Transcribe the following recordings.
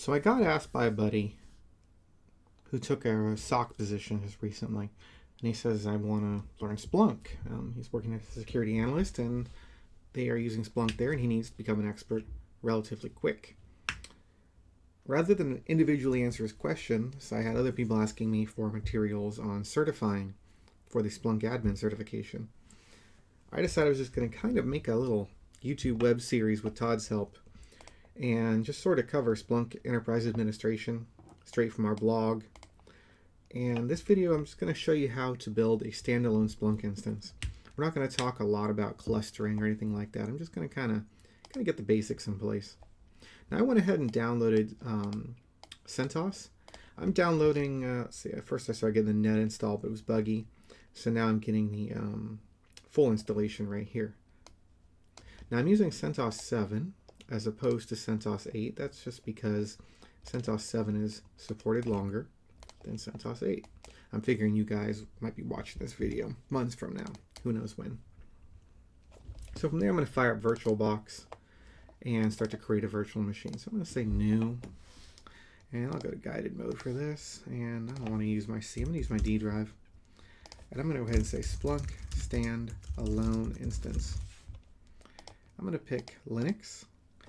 So I got asked by a buddy who took a SOC position just recently, and he says, I want to learn Splunk. He's working as a security analyst, and they are using Splunk there, and he needs to become an expert relatively quick. Rather than individually answer his questions, I had other people asking me for materials on certifying for the Splunk admin certification. I decided I was just going to kind of make a little YouTube web series with Todd's help and just sort of cover Splunk Enterprise Administration straight from our blog. And this video, I'm just going to show you how to build a standalone Splunk instance. We're not going to talk a lot about clustering or anything like that. I'm just going to kind of get the basics in place. Now I went ahead and downloaded CentOS. I'm downloading, let's see, at first I started getting the net installed, but it was buggy. So now I'm getting the full installation right here. Now I'm using CentOS7 as opposed to CentOS 8. That's just because CentOS 7 is supported longer than CentOS 8. I'm figuring you guys might be watching this video months from now. Who knows when. So from there I'm going to fire up VirtualBox and start to create a virtual machine. So I'm going to say new, and I'll go to guided mode for this, and I don't want to use my C, I'm going to use my D drive. And I'm going to go ahead and say Splunk standalone instance. I'm going to pick Linux,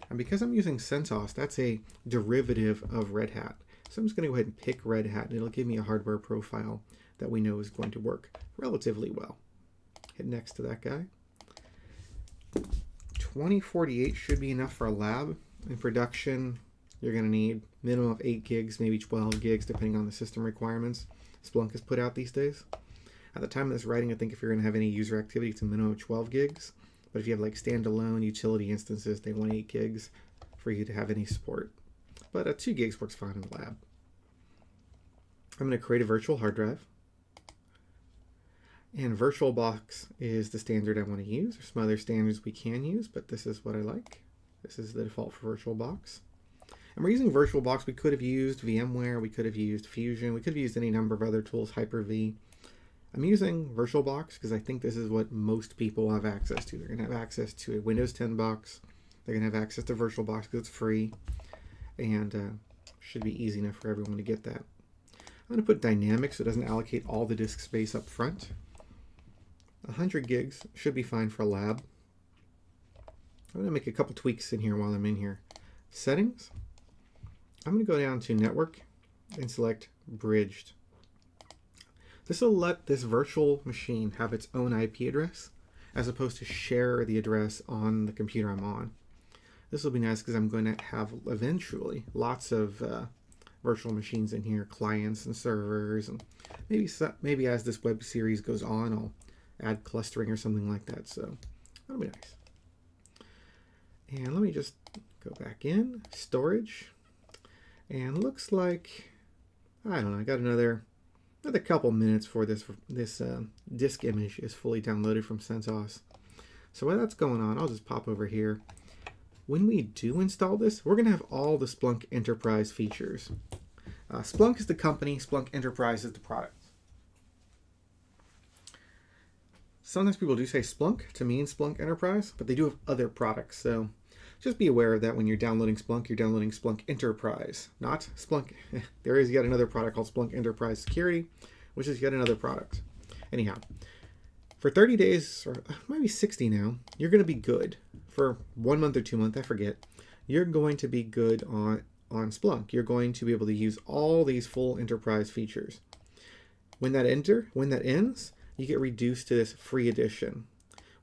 and because I'm using CentOS, that's a derivative of Red Hat. So I'm just going to go ahead and pick Red Hat, and it'll give me a hardware profile that we know is going to work relatively well. Hit next to that guy. 2048 should be enough for a lab. In production, you're going to need minimum of 8 gigs, maybe 12 gigs, depending on the system requirements Splunk has put out these days. At the time of this writing, I think if you're going to have any user activity, it's a minimum of 12 gigs. But if you have like standalone utility instances, they want 8 gigs for you to have any support. But 2 gigs works fine in the lab. I'm going to create a virtual hard drive. And VirtualBox is the standard I want to use. There's some other standards we can use, but this is what I like. This is the default for VirtualBox. And we're using VirtualBox. We could have used VMware. We could have used Fusion. We could have used any number of other tools, Hyper-V. I'm using VirtualBox because I think this is what most people have access to. They're going to have access to a Windows 10 box. They're going to have access to VirtualBox because it's free. And should be easy enough for everyone to get that. I'm going to put dynamic so it doesn't allocate all the disk space up front. 100 gigs should be fine for a lab. I'm going to make a couple tweaks in here while I'm in here. Settings. I'm going to go down to network and select bridged. This will let this virtual machine have its own IP address as opposed to share the address on the computer I'm on. This will be nice because I'm going to have eventually lots of virtual machines in here, clients and servers, and maybe as this web series goes on, I'll add clustering or something like that. So that'll be nice. And let me just go back in storage, and looks like I don't know. I got another couple minutes for this disk image is fully downloaded from CentOS. So while that's going on, I'll just pop over here. When we do install this, we're going to have all the Splunk Enterprise features. Splunk is the company, Splunk Enterprise is the product. Sometimes people do say Splunk to mean Splunk Enterprise, but they do have other products. So just be aware of that when you're downloading Splunk, you're downloading Splunk Enterprise, not Splunk. There is yet another product called Splunk Enterprise Security, which is yet another product. Anyhow, for 30 days, or maybe 60 now, you're going to be good. For 1 month or 2 months, I forget, you're going to be good on Splunk. You're going to be able to use all these full enterprise features. When that ends, you get reduced to this free edition.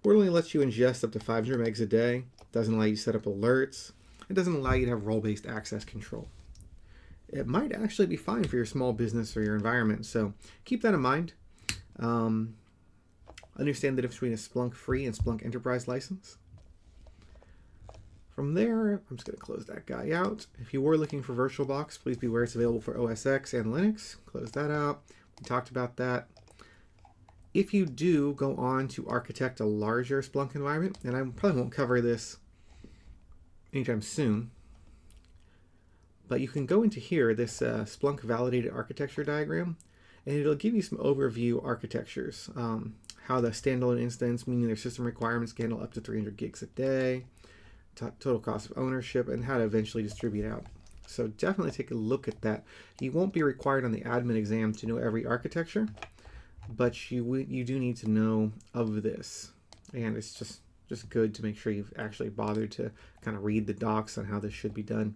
It only lets you ingest up to 500 megs a day. Doesn't allow you to set up alerts. It doesn't allow you to have role-based access control. It might actually be fine for your small business or your environment, so keep that in mind. Understand the difference between a Splunk free and Splunk Enterprise license. From there, I'm just going to close that guy out. If you were looking for VirtualBox, please be aware it's available for OS X and Linux. Close that out. We talked about that. If you do go on to architect a larger Splunk environment, and I probably won't cover this anytime soon, but you can go into here, this Splunk validated architecture diagram, and it'll give you some overview architectures. How the standalone instance, meaning their system requirements, can handle up to 300 gigs a day, total cost of ownership, and how to eventually distribute out. So definitely take a look at that. You won't be required on the admin exam to know every architecture, but you do need to know of this. And it's just good to make sure you've actually bothered to kind of read the docs on how this should be done.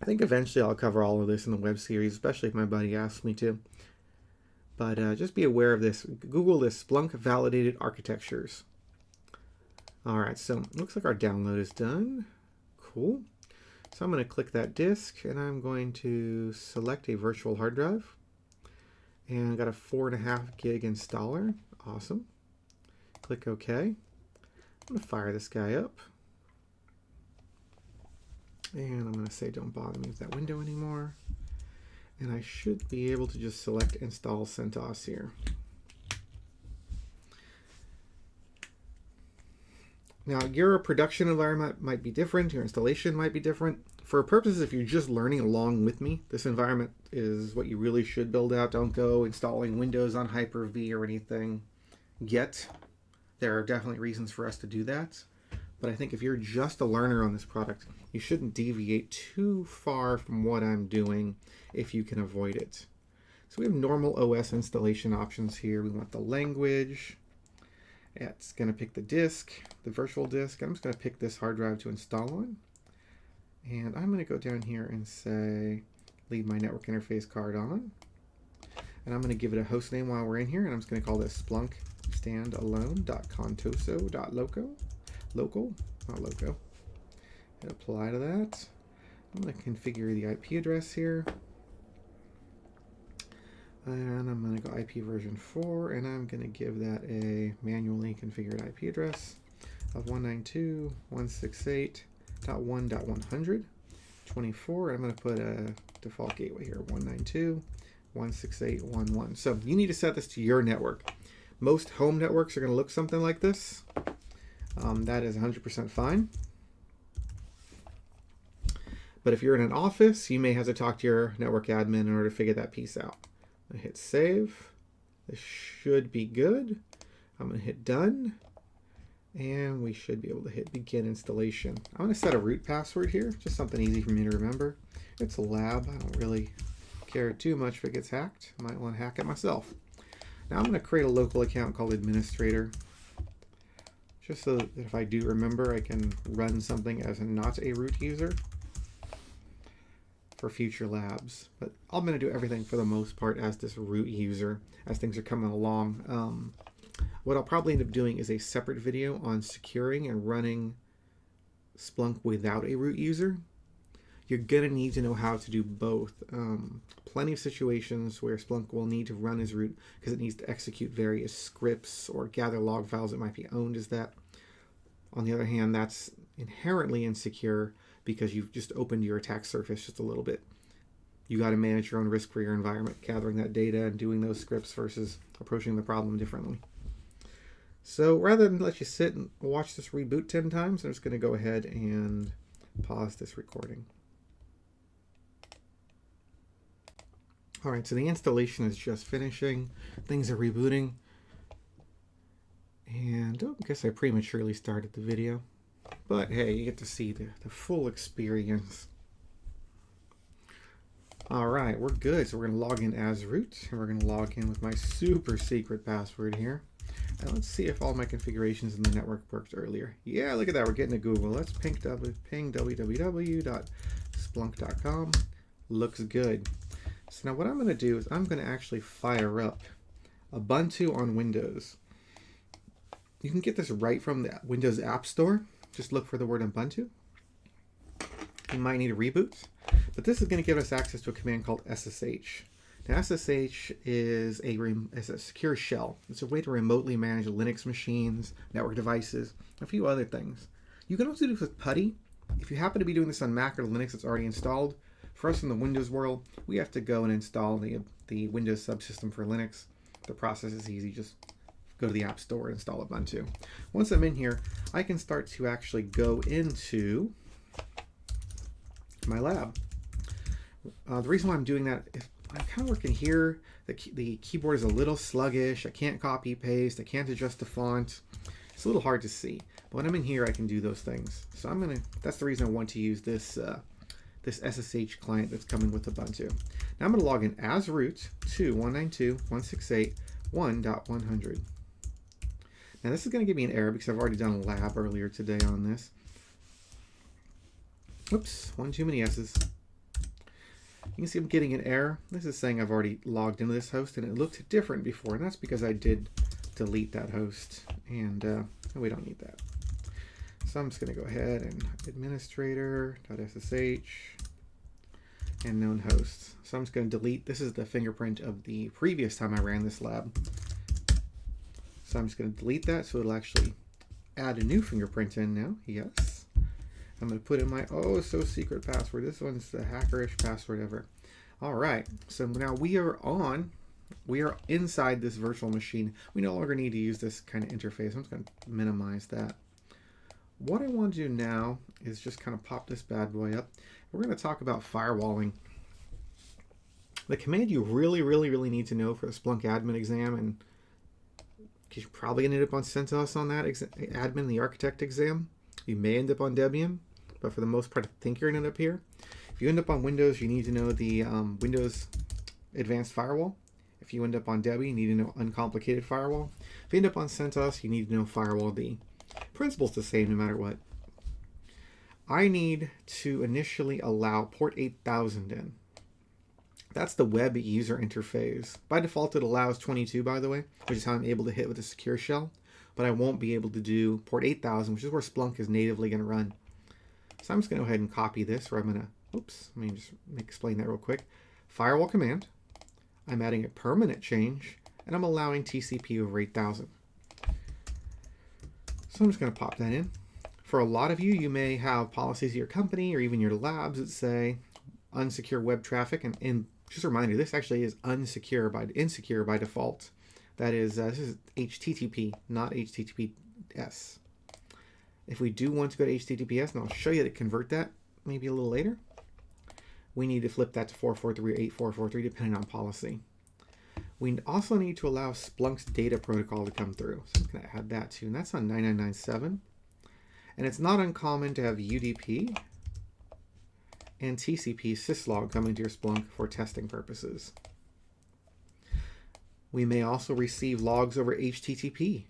I think eventually I'll cover all of this in the web series, especially if my buddy asks me to. But just be aware of this. Google this, Splunk Validated Architectures. All right, so it looks like our download is done. Cool. So I'm going to click that disk, and I'm going to select a virtual hard drive. And I got a 4.5 gig installer. Awesome. Click OK. I'm going to fire this guy up. And I'm going to say don't bother me with that window anymore. And I should be able to just select install CentOS here. Now, your production environment might be different, your installation might be different. For purposes, if you're just learning along with me, this environment is what you really should build out. Don't go installing Windows on Hyper-V or anything yet. There are definitely reasons for us to do that. But I think if you're just a learner on this product, you shouldn't deviate too far from what I'm doing if you can avoid it. So we have normal OS installation options here. We want the language. It's going to pick the disk, the virtual disk. I'm just going to pick this hard drive to install on. And I'm going to go down here and say, leave my network interface card on. And I'm going to give it a host name while we're in here. And I'm just going to call this Splunk standalone.contoso.local. Local, not loco. Hit apply to that. I'm going to configure the IP address here. And I'm going to go IP version 4, and I'm going to give that a manually configured IP address of 192.168.1.100, 24. I'm going to put a default gateway here, 192.168.1.1. So you need to set this to your network. Most home networks are going to look something like this. That is 100% fine. But if you're in an office, you may have to talk to your network admin in order to figure that piece out. I hit save. This should be good. I'm going to hit done. And we should be able to hit begin installation. I'm going to set a root password here, just something easy for me to remember. It's a lab. I don't really care too much if it gets hacked. I might want to hack it myself. Now I'm going to create a local account called administrator, just so that if I do remember, I can run something as not a root user for future labs. But I'm going to do everything for the most part as this root user as things are coming along. What I'll probably end up doing is a separate video on securing and running Splunk without a root user. You're going to need to know how to do both. Plenty of situations where Splunk will need to run as root because it needs to execute various scripts or gather log files that might be owned as that. On the other hand, that's inherently insecure because you've just opened your attack surface just a little bit. You got to manage your own risk for your environment, gathering that data and doing those scripts versus approaching the problem differently. So rather than let you sit and watch this reboot 10 times, I'm just going to go ahead and pause this recording. All right, so the installation is just finishing. Things are rebooting. And I guess I prematurely started the video. But hey, you get to see the full experience. All right, we're good. So we're going to log in as root. And we're going to log in with my super secret password here. And let's see if all my configurations in the network worked earlier. Yeah, look at that. We're getting to Google. Let's ping www.splunk.com. Looks good. So now what I'm going to do is I'm going to actually fire up Ubuntu on Windows. You can get this right from the Windows App Store. Just look for the word Ubuntu. You might need a reboot, but this is going to give us access to a command called SSH. Now SSH is a secure shell. It's a way to remotely manage Linux machines, network devices, a few other things. You can also do this with PuTTY. If you happen to be doing this on Mac or Linux, it's already installed. For us in the Windows world, we have to go and install the Windows subsystem for Linux. The process is easy. Just go to the App Store and install Ubuntu. Once I'm in here, I can start to actually go into my lab. The reason why I'm doing that is I'm kind of working here. The keyboard is a little sluggish. I can't copy paste. I can't adjust the font. It's a little hard to see. But when I'm in here, I can do those things. So that's the reason I want to use this this SSH client that's coming with Ubuntu. Now I'm going to log in as root to 192.168.1.100. Now this is going to give me an error because I've already done a lab earlier today on this. Oops, one too many S's. You can see I'm getting an error. This is saying I've already logged into this host and it looked different before, and that's because I did delete that host, and we don't need that. So I'm just going to go ahead and administrator.ssh and known hosts. So I'm just going to delete. This is the fingerprint of the previous time I ran this lab. So I'm just going to delete that so it'll actually add a new fingerprint in now. Yes. I'm going to put in my oh so secret password. This one's the hackerish password ever. All right. So now we are inside this virtual machine. We no longer need to use this kind of interface. I'm just going to minimize that. What I want to do now is just kind of pop this bad boy up. We're going to talk about firewalling. The command you really need to know for the Splunk admin exam, and because you're probably going to end up on CentOS on that admin, the architect exam. You may end up on Debian, but for the most part, I think you're going to end up here. If you end up on Windows, you need to know the Windows Advanced Firewall. If you end up on Debian, you need to know Uncomplicated Firewall. If you end up on CentOS, you need to know Firewall. The principle's the same no matter what. I need to initially allow port 8000 in. That's the web user interface. By default, it allows 22, by the way, which is how I'm able to hit with a secure shell. But I won't be able to do port 8000, which is where Splunk is natively going to run. So I'm just going to go ahead and copy this, where I'm going to, oops, let me just explain that real quick. Firewall command. I'm adding a permanent change, and I'm allowing TCP over 8000. So I'm just going to pop that in. For a lot of you, you may have policies at your company or even your labs that say unsecure web traffic. And just a reminder, this actually is insecure by default. That is, this is HTTP, not HTTPS. If we do want to go to HTTPS, and I'll show you how to convert that maybe a little later, we need to flip that to 443 or 8443, depending on policy. We also need to allow Splunk's data protocol to come through. So I'm going to add that too, and that's on 9997. And it's not uncommon to have UDP and TCP syslog come into your Splunk for testing purposes. We may also receive logs over HTTP.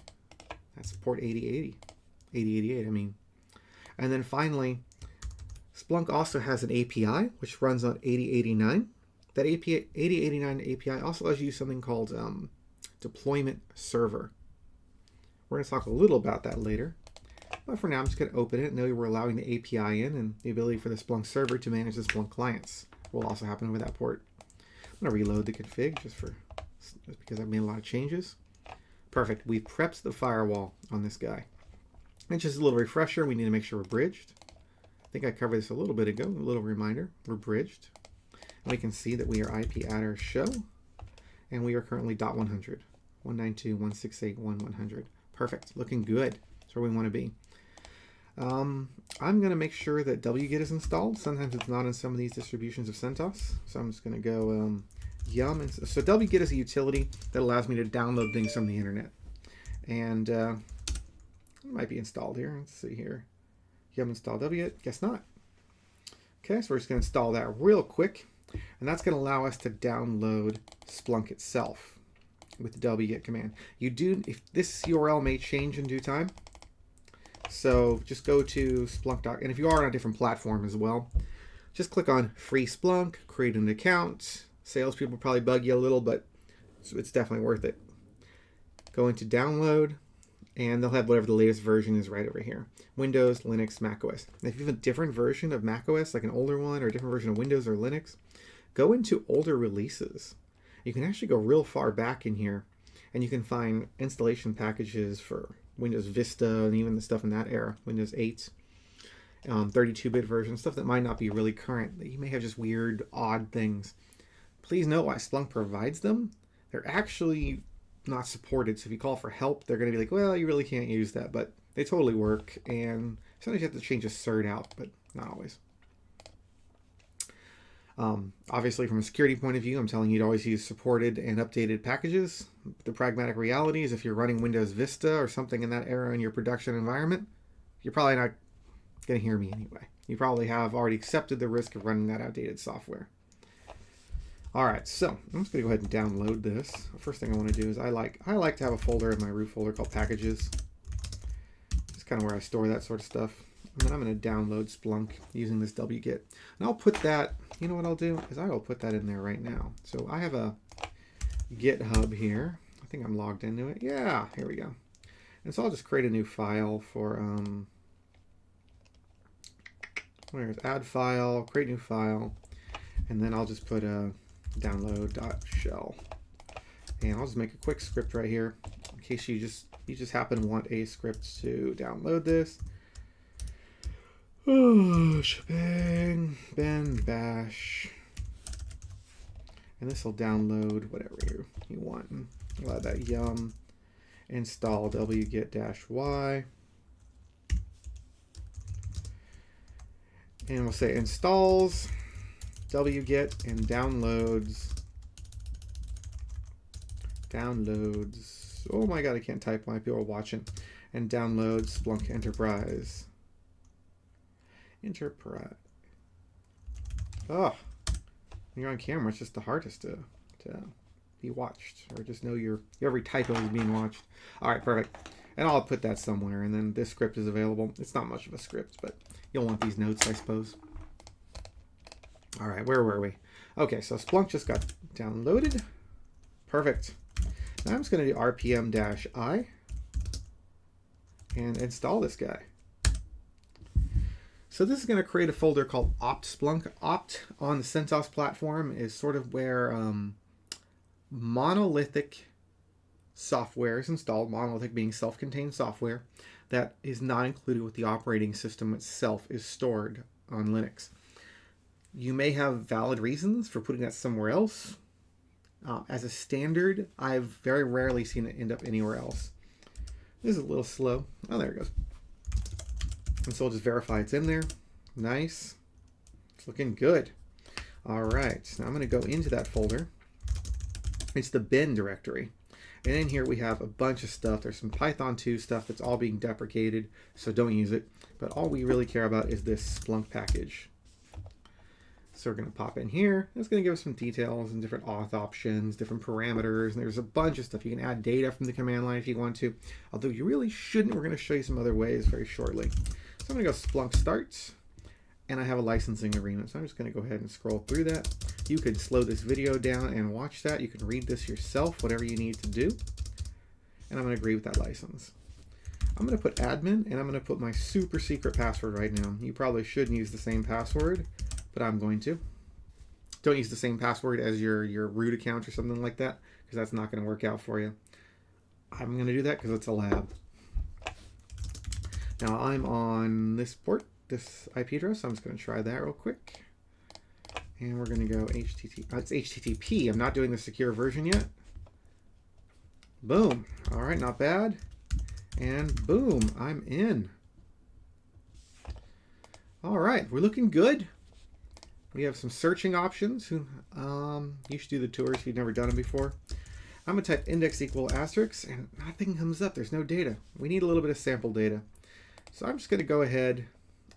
That's port 8088, I mean. And then finally, Splunk also has an API, which runs on 8089. That 8089 API also allows you to use something called deployment server. We're going to talk a little about that later. But for now, I'm just going to open it. Know we're allowing the API in, and the ability for the Splunk server to manage the Splunk clients will also happen over that port. I'm going to reload the config just because I've made a lot of changes. Perfect. We've prepped the firewall on this guy. And just a little refresher, we need to make sure we're bridged. I think I covered this a little bit ago. A little reminder, we're bridged. And we can see that we are IP addr show, and we are currently .100, 192.168.1.100. Perfect. Looking good. That's where we want to be. I'm going to make sure that wget is installed. Sometimes it's not in some of these distributions of CentOS. So I'm just going to go yum. And so wget is a utility that allows me to download things from the internet. And it might be installed here. Let's see here. Yum install wget. Guess not. Okay, so we're just going to install that real quick. And that's going to allow us to download Splunk itself with the wget command. If this URL may change in due time. So just go to Splunk. And if you are on a different platform as well, just click on Free Splunk, create an account. Salespeople probably bug you a little, but it's definitely worth it. Go into Download, and they'll have whatever the latest version is right over here. Windows, Linux, macOS. And if you have a different version of macOS, like an older one, or a different version of Windows or Linux, go into older releases. You can actually go real far back in here, and you can find installation packages for Windows Vista and even the stuff in that era, Windows 8, 32-bit version, stuff that might not be really current. You may have just weird, odd things. Please note why Splunk provides them. They're actually not supported, so if you call for help, they're going to be like, well, you really can't use that, but they totally work, and sometimes you have to change a cert out, but not always. Obviously, from a security point of view, I'm telling you to always use supported and updated packages. The pragmatic reality is if you're running Windows Vista or something in that era in your production environment, you're probably not going to hear me anyway. You probably have already accepted the risk of running that outdated software. All right, so I'm just gonna go ahead and download this. The first thing I want to do is I like to have a folder in my root folder called packages. It's kind of where I store that sort of stuff. And then I'm going to download Splunk using this wget. And I'll put that, you know what I'll do is I will put that in there right now. So I have a GitHub here. I think I'm logged into it. Yeah, here we go. And so I'll just create a new file for, where's add file, create new file. And then I'll just put a download.shell. And I'll just make a quick script right here in case you just happen to want a script to download this. Oh, shebang, ben, bash. And this will download whatever you want. We'll add that yum. Install wget-y. And we'll say installs wget and downloads. Oh my god, I can't type while people are watching. And downloads Splunk Enterprise. Oh, when you're on camera, it's just the hardest to be watched, or just know your every typo is being watched. All right, perfect. And I'll put that somewhere, and then this script is available. It's not much of a script, but you'll want these notes, I suppose. All right, where were we? Okay, so Splunk just got downloaded. Perfect. Now I'm just going to do rpm-i and install this guy. So this is going to create a folder called opt Splunk. Opt on the CentOS platform is sort of where monolithic software is installed, monolithic being self-contained software that is not included with the operating system itself is stored on Linux. You may have valid reasons for putting that somewhere else. As a standard, I've very rarely seen it end up anywhere else. This is a little slow. Oh, there it goes. And so we'll just verify it's in there. Nice. It's looking good. All right, now I'm going to go into that folder. It's the bin directory. And in here we have a bunch of stuff. There's some Python 2 stuff that's all being deprecated, so don't use it. But all we really care about is this Splunk package. So we're going to pop in here. It's going to give us some details and different auth options, different parameters, and there's a bunch of stuff. You can add data from the command line if you want to, although you really shouldn't. We're going to show you some other ways very shortly. So I'm going to go Splunk starts, and I have a licensing agreement. So I'm just going to go ahead and scroll through that. You could slow this video down and watch that. You can read this yourself, whatever you need to do. And I'm going to agree with that license. I'm going to put admin, and I'm going to put my super secret password right now. You probably shouldn't use the same password, but I'm going to. Don't use the same password as your root account or something like that, because that's not going to work out for you. I'm going to do that because it's a lab. Now I'm on this port, this IP address. So I'm just going to try that real quick. And we're going to go HTTP. It's HTTP. I'm not doing the secure version yet. Boom. All right, not bad. And boom, I'm in. All right, we're looking good. We have some searching options. You should do the tours if you've never done them before. I'm going to type index equal asterisk, and nothing comes up. There's no data. We need a little bit of sample data. So I'm just going to go ahead,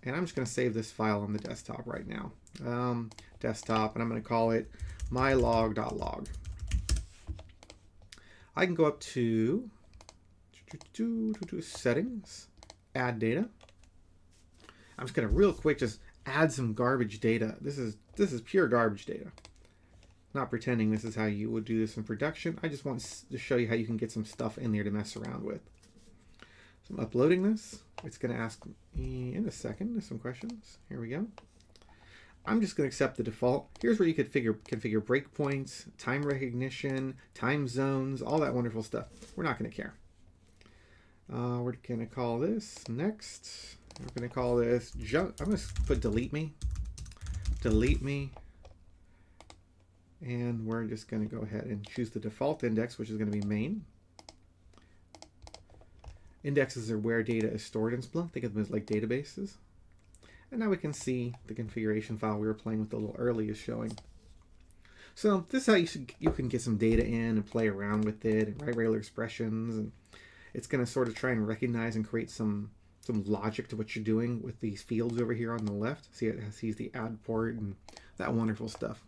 and I'm just going to save this file on the desktop right now. Desktop, and I'm going to call it mylog.log. I can go up to settings, add data. I'm just going to real quick just add some garbage data. This is pure garbage data. Not pretending this is how you would do this in production. I just want to show you how you can get some stuff in there to mess around with. So I'm uploading this. It's going to ask me in a second some questions. Here we go. I'm just going to accept the default. Here's where you could configure breakpoints, time recognition, time zones, all that wonderful stuff. We're not going to care. We're going to call this next. We're going to call this junk. I'm going to put delete me. Delete me. And we're just going to go ahead and choose the default index, which is going to be main. Indexes are where data is stored in Splunk. Think of them as like databases. And now we can see the configuration file we were playing with a little early is showing. So this is how you can get some data in and play around with it and write regular expressions. And it's going to sort of try and recognize and create some some logic to what you're doing with these fields over here on the left. See, it sees the add port and that wonderful stuff.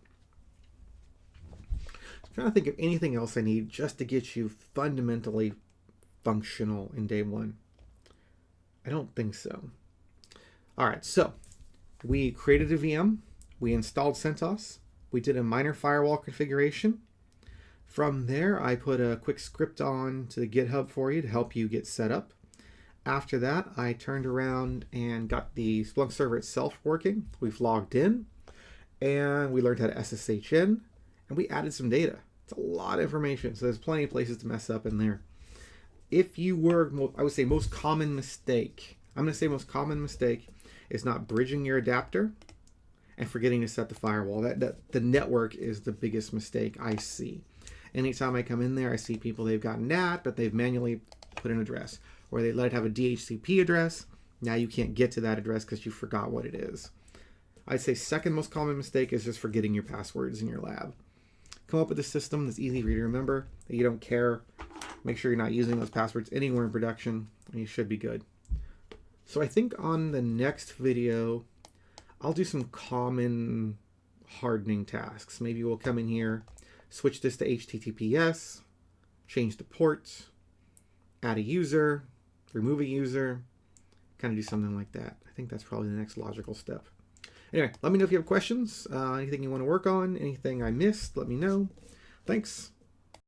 I'm trying to think of anything else I need just to get you fundamentally functional in day one. I don't think so. All right, so we created a VM, we installed CentOS, we did a minor firewall configuration. From there, I put a quick script on to the GitHub for you to help you get set up. After that, I turned around and got the Splunk server itself working. We've logged in, and we learned how to SSH in, and we added some data. It's a lot of information, so there's plenty of places to mess up in there. If you were, I would say most common mistake, I'm going to say most common mistake is not bridging your adapter and forgetting to set the firewall. The network is the biggest mistake I see. Anytime I come in there, I see people, they've gotten NAT, but they've manually put an address, or they let it have a DHCP address. Now you can't get to that address because you forgot what it is. I'd say second most common mistake is just forgetting your passwords in your lab. Come up with a system that's easy for you to remember, that you don't care. Make sure you're not using those passwords anywhere in production, and you should be good. So I think on the next video, I'll do some common hardening tasks. Maybe we'll come in here, switch this to HTTPS, change the port, add a user, remove a user, kind of do something like that. I think that's probably the next logical step. Anyway, let me know if you have questions, anything you want to work on, anything I missed, let me know. Thanks.